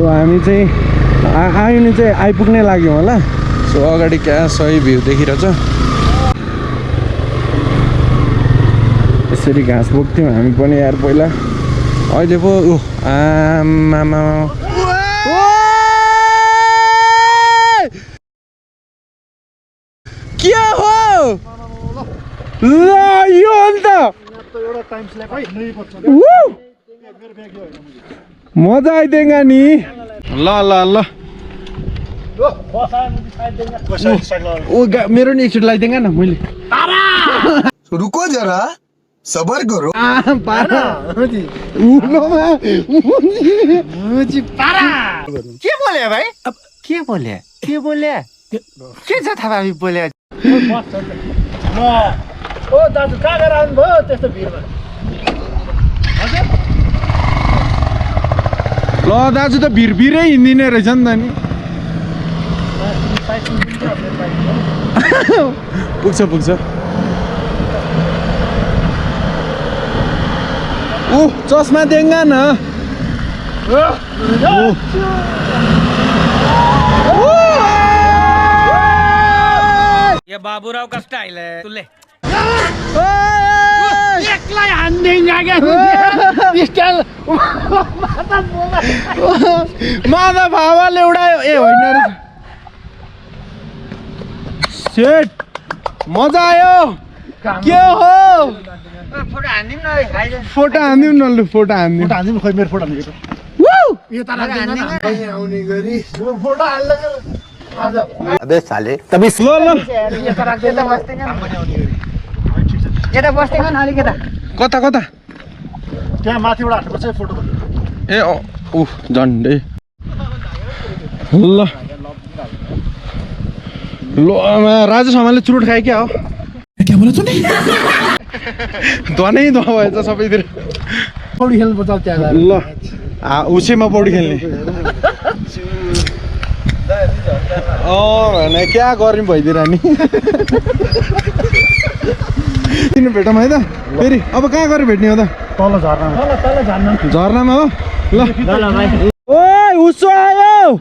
हामी चाहिँ आइनु चाहिँ आइपुग्नै लाग्यौँ होला। सो अगाडि क्या सही भ्यू देखिरहेछ। यसरी घाँस बोक्थ्यौँ हामी पनि यार पहिला। अहिले पो आमामा के हो ल यो अन्त मजा आइदिएगा नि। ल ल ल मेरो नि एकचोटि लगाइदिएगा न मैले। रुको जरा सबर करो। के बोले भाइ? के बोले? के बोले? के छ थाहा बोले? ओ दाजु कहाँ गएर आउनुभयो त्यस्तो भिडमा? ल दाजु त भिरभिरै हिँडिने रहेछ नि त नि। पुग्छ पुग्छ। चस्मा देंगा न। ये बाबूराव का स्टाइल है। तू ले एकलाई हान्दिँगा क्या स्टाइल मादा भावाले उडायो। ए होइन रे सेट मजा आयो। के हो फोटो हान्दिम न भाइ। फोटो हान्दिम न लु फोटो हान्दिम। हान्दिम खोइ मेरो फोटो हान्दिएको यो त आउने गरी फोटो हाल्न अबे साले तभी ल ल यता बस्दैन न अलिकता। कता कता त्यहाँ माथिबाट हाल्नुपर्छ फोटो। ए झन्डै ल ल राजा समाले चुरोट खायो क्या हो? क्या बोला तूने? धनै धुवा भएछ सबैतिर। पौडी खेल्नु पर्छ त्यहाँ ल उसैमा पौडी खेल्ने। भने क्या गर्मी भइदिएर नि किन भेटौँ है त फेरि। अब कहाँ गएर भेट्ने हो त? तल झर्नामा। तल झर्नामा हो। ल ओइ उसो आयो।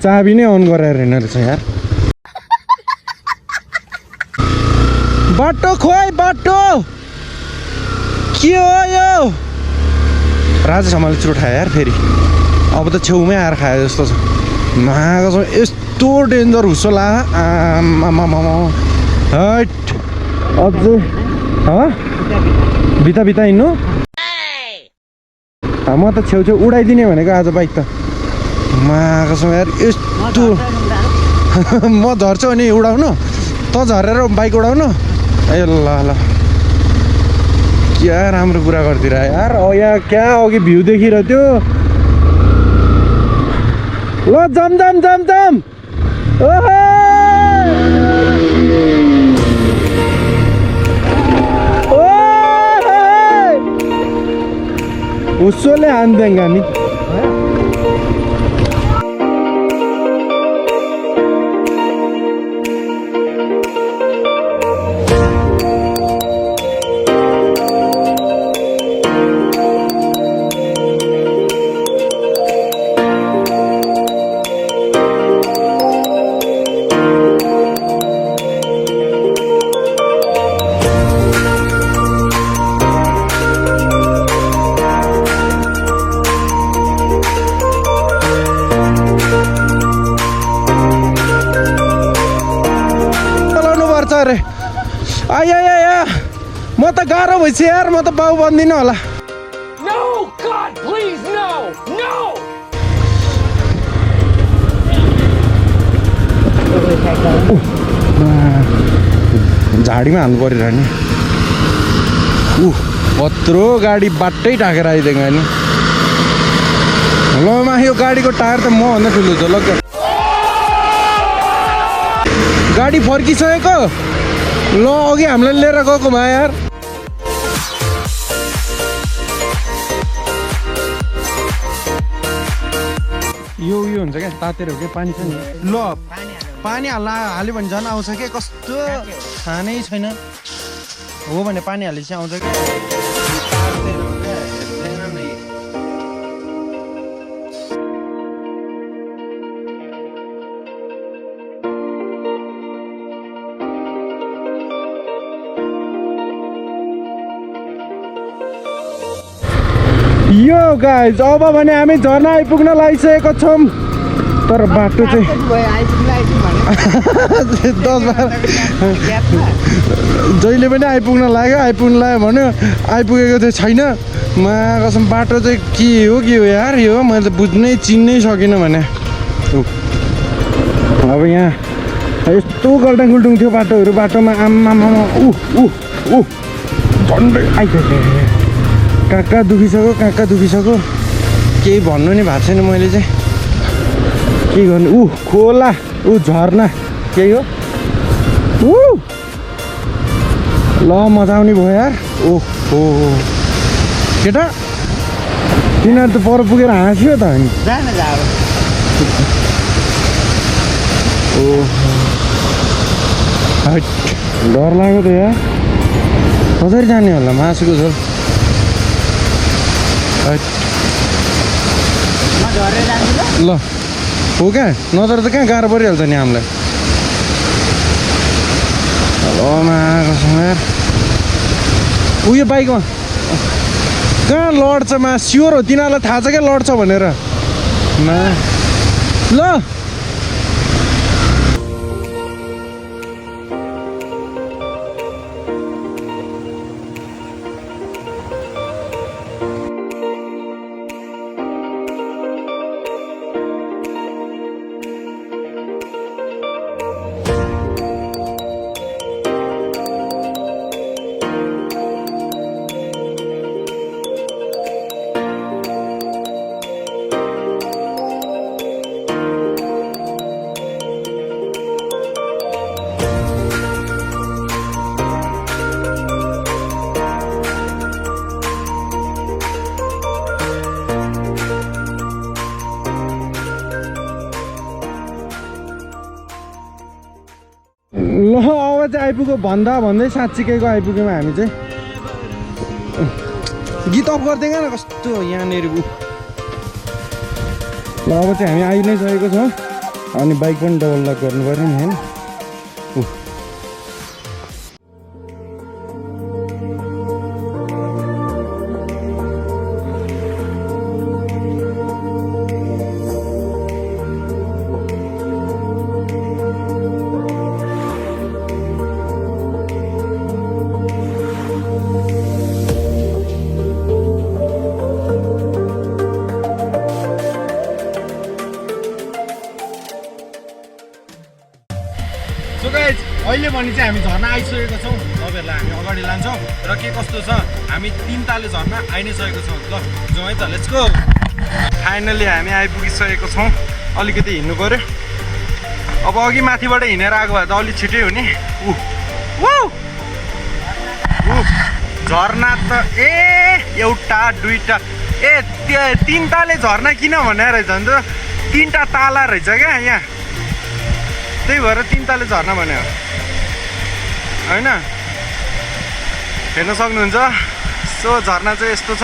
चाबी नै अन गराएर हेर्न रहेछ यार। बाटो खोइ बाटो के हो यो? राजा समाले चुरोट खायो यार फेरि। अब त छेउमै आएर खायो जस्तो छ। मागो यस्तो डेन्जर हुसो ला आमामा हट अझै बिता बिता हिँड्नु। म त छेउछेउ उडाइदिने भनेको आज बाइक त। मागो यार यस्तो म झर्छु अनि उडाउनु त झरेर बाइक उडाउनु। ए ल ल क्या राम्रो कुरा गरिदिएर यार। यहाँ क्या अघि भ्यू देखिरहेको थियो। ल जम जम जम जम उसोले हान्देंगा नि। आया म त गाह्रो भइछ यार। म त बाउ बन्दिनँ होला। No, God, please, no, no. झाडीमा हाल्नु परेर नि। कत्रो गाडी बाटै ढाकेर आइदिएन नि। ल यो गाडीको टायर त मभन्दा ठुलो छ। ल गाडी फर्किसकेको। ल अघि हामीलाई लिएर गएको मा यार। यो हुन्छ क्या तातेर हो क्या पानी छ नि। ल पानी हाल्यो भने झन् आउँछ क्या। कस्तो खानै छैन हो भने पानी हालेपछि आउँछ क्या। यो गाइज अब भने हामी झर्ना आइपुग्न लागिसकेको छौँ तर बाटो चाहिँ 10-12 जहिले पनि आइपुग्न लाग्यो भन्यो आइपुगेको चाहिँ छैन कसम बाटो चाहिँ के हो यार यो मैले त बुझ्नै चिन्नै सकिनँ भने अब यहाँ यस्तो गल्टाङ गुल्टुङ थियो बाटोमा आम्मामा झन्डै आइसक्यो कहाँ दुखिसक्यो केही भन्नु नि भएको छैन मैले चाहिँ के गर्नु खोला झर्ना केही हो ल मजा आउने भयो यार ओहो केटा तिनीहरू त पर पुगेर हाँस्यो त अनि डर लाग्यो त यार कसरी जाने होला मासुको झोल ल हो क्या नजर त कहाँ गाह्रो परिहाल्छ नि हामीलाई यार उयो बाइकमा कहाँ लड्छ स्योर हो तिनीहरूलाई थाहा छ क्या लड्छ भनेर ल अब चाहिँ आइपुग्यो भन्दै साँच्चीकैको आइपुग्यौँ हामी चाहिँ गीत अफ गरिदिएन न कस्तो यहाँनिर ल अब चाहिँ हामी आइ नै सकेको छौँ अनि बाइक पनि डबल लक गर्नु पऱ्यो नि होइन अहिले भने चाहिँ हामी झर्ना आइसकेको छौँ तपाईँहरूलाई हामी अगाडि लान्छौँ र के कस्तो छ हामी तिनताले झर्ना आइ नै सकेको छौँ ल जाउँ है त लेट्स गो फाइनली हामी आइपुगिसकेको छौँ अलिकति हिँड्नु पऱ्यो अब अघि माथिबाट हिँडेर आएको भए त अलिक छिटै हो नि झर्ना त एउटा दुईटा तिनताले झर्ना किन भनेर रहेछ भने त तिनवटा ताला रहेछ क्या यहाँ त्यही भएर तिनताले झर्ना भन्यो होइन हेर्न सक्नुहुन्छ सो झर्ना चाहिँ यस्तो छ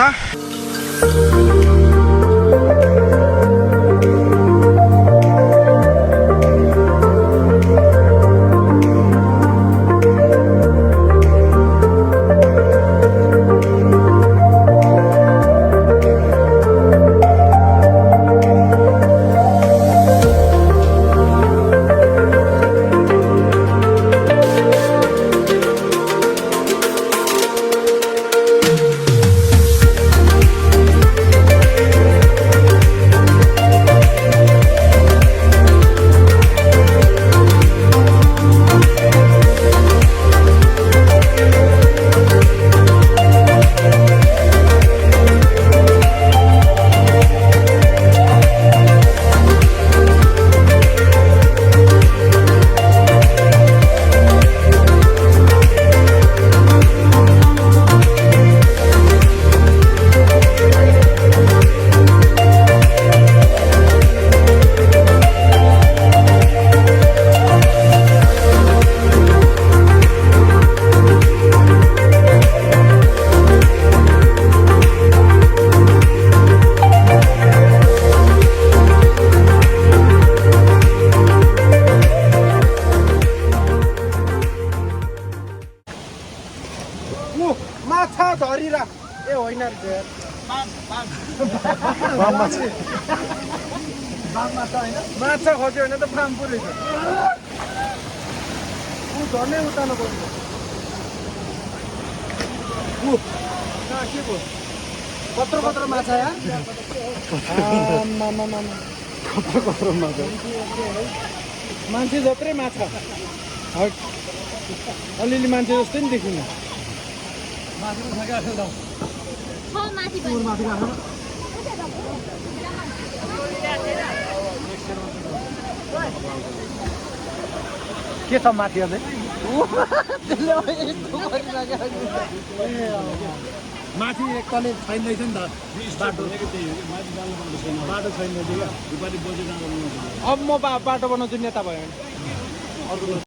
माछा धरिरा ए होइन माछा खोज्यो भने त फार्म पुरै छ ऊ झन्डै उताल्नु पर्छ के भयो कत्रो माछा यार कत्रो माछा मान्छे जत्रै माछा अलिअलि मान्छे जस्तै नि देखिन के छ माथि अझै माथि एकले छैन रहेछ नि त बाटो छैन अब म बाटो बनाउँछु नेता भयो भने